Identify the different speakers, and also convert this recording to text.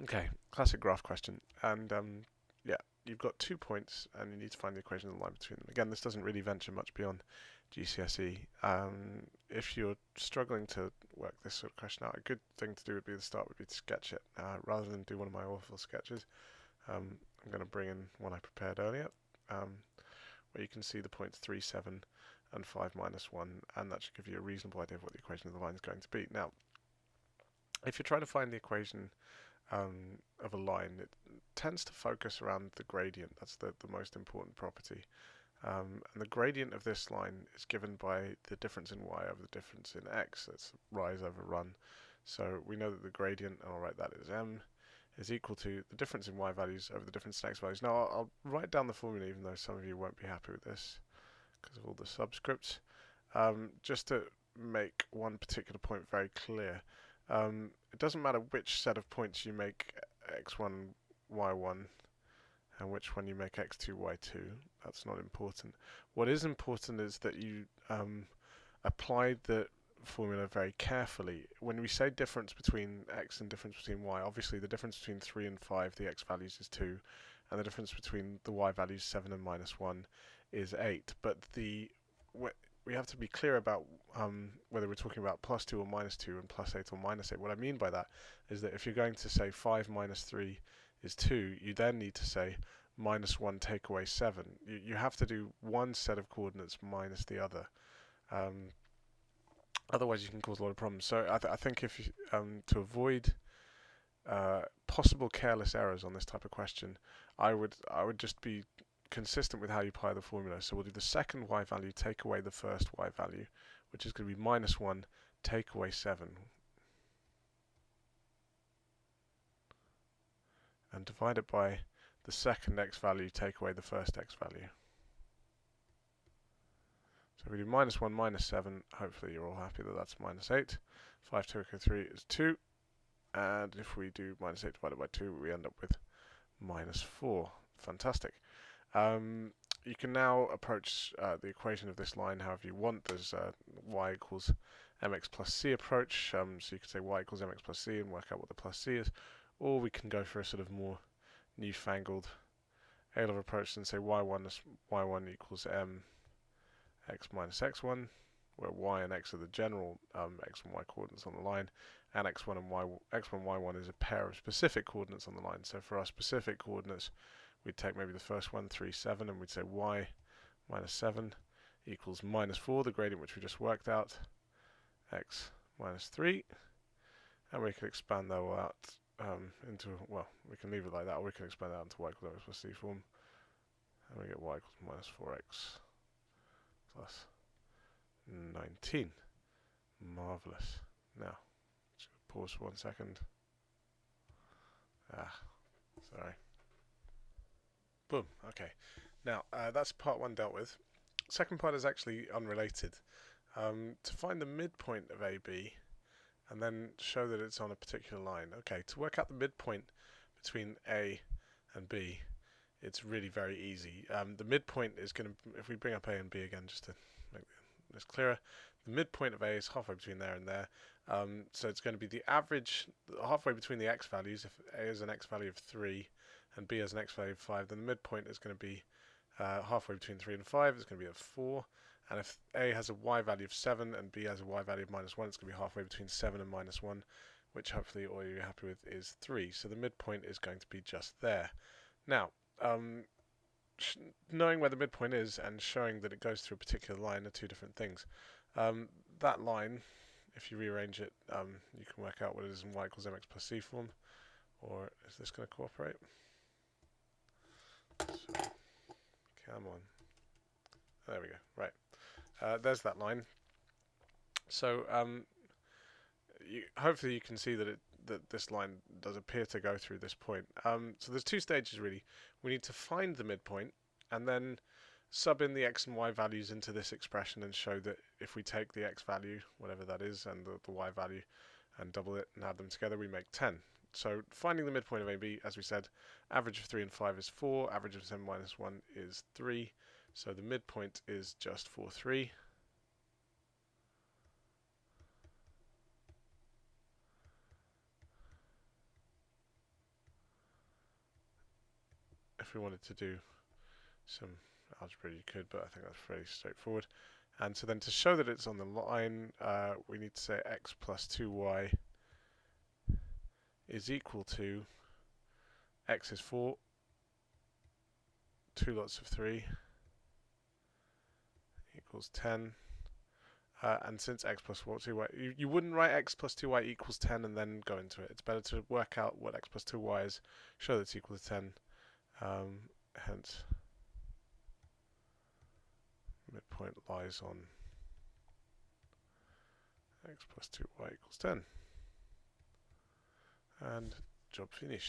Speaker 1: Okay, classic graph question. And yeah, you've got 2 points and you need to find the equation of the line between them. Again, this doesn't really venture much beyond GCSE. If you're struggling to work this sort of question out, a good thing to do would be to start would be to sketch it. Rather than do one of my awful sketches, I'm going to bring in one I prepared earlier, where you can see the points 3, 7, and 5 minus 1, and that should give you a reasonable idea of what the equation of the line is going to be. Now, if you're trying to find the equation of a line, it tends to focus around the gradient. That's the most important property. And the gradient of this line is given by the difference in y over the difference in x. That's rise over run. So we know that the gradient, and I'll write that as m, is equal to the difference in y values over the difference in x values. Now I'll write down the formula, even though some of you won't be happy with this because of all the subscripts. Just to make one particular point very clear, it doesn't matter which set of points you make x1, y1, and which one you make x2, y2. That's not important. What is important is that you apply the formula very carefully. When we say difference between x and difference between y, obviously the difference between 3 and 5, the x values is 2, and the difference between the y values 7 and minus 1 is 8. But we have to be clear about whether we're talking about plus 2 or minus 2 and plus 8 or minus 8. What I mean by that is that if you're going to say 5 minus 3 is 2, you then need to say minus 1 take away 7. You have to do one set of coordinates minus the other. Otherwise, you can cause a lot of problems. So I think if you, to avoid possible careless errors on this type of question, I would just be consistent with how you apply the formula. So we'll do the second y value take away the first y value, which is going to be minus 1 take away 7, and divide it by the second x value take away the first x value. So we do minus 1 minus 7. Hopefully you're all happy that that's minus 8. 5 take away 3 is 2. And if we do minus 8 divided by 2, we end up with minus 4. Fantastic. You can now approach the equation of this line however you want. There's y equals mx plus c approach. So you could say y equals mx plus c and work out what the plus c is. Or we can go for a sort of more newfangled A-level approach and say y1 equals m x minus x1, where y and x are the general x and y coordinates on the line, and x1 and y1 is a pair of specific coordinates on the line. So for our specific coordinates, we'd take maybe the first one, 3, 7, and we'd say y minus 7 equals minus 4, the gradient which we just worked out, x minus 3, and we can expand that all out into, well, we can leave it like that, or we can expand that into y equals mx plus c form, and we get y equals minus 4x plus 19. Marvellous. Now, just pause for 1 second. Sorry. Boom. Okay. Now, that's part 1 dealt with. Second part is actually unrelated. To find the midpoint of AB and then show that it's on a particular line. Okay, to work out the midpoint between A and B, it's really very easy. The midpoint is going to, if we bring up A and B again just to make this clearer, the midpoint of A is halfway between there and there. So it's going to be the average, halfway between the x values. If A is an x value of 3 and B has an x value of 5, then the midpoint is going to be halfway between 3 and 5. It's going to be at 4. And if A has a y value of 7 and B has a y value of minus 1, it's going to be halfway between 7 and minus 1, which hopefully all you're happy with is 3. So the midpoint is going to be just there. Now, knowing where the midpoint is and showing that it goes through a particular line are two different things. That line, if you rearrange it, you can work out what it is in y equals mx plus c form. Or is this going to cooperate? So, come on. There we go. Right. There's that line. So hopefully you can see that this line does appear to go through this point. So there's 2 stages really. We need to find the midpoint and then sub in the x and y values into this expression and show that if we take the x value, whatever that is, and the y value and double it and add them together, we make 10. So finding the midpoint of AB, as we said, average of 3 and 5 is 4, average of 7 minus 1 is 3. So the midpoint is just 4, 3. if we wanted to do some algebra, you could, but I think that's fairly straightforward. And so then to show that it's on the line, we need to say x plus 2y is equal to x is 4, 2 lots of 3 equals 10. And since x plus 4, 2y, you wouldn't write x plus 2y equals 10 and then go into it. It's better to work out what x plus 2y is, show that it's equal to 10. Hence, midpoint lies on x plus 2y equals 10. And job finished.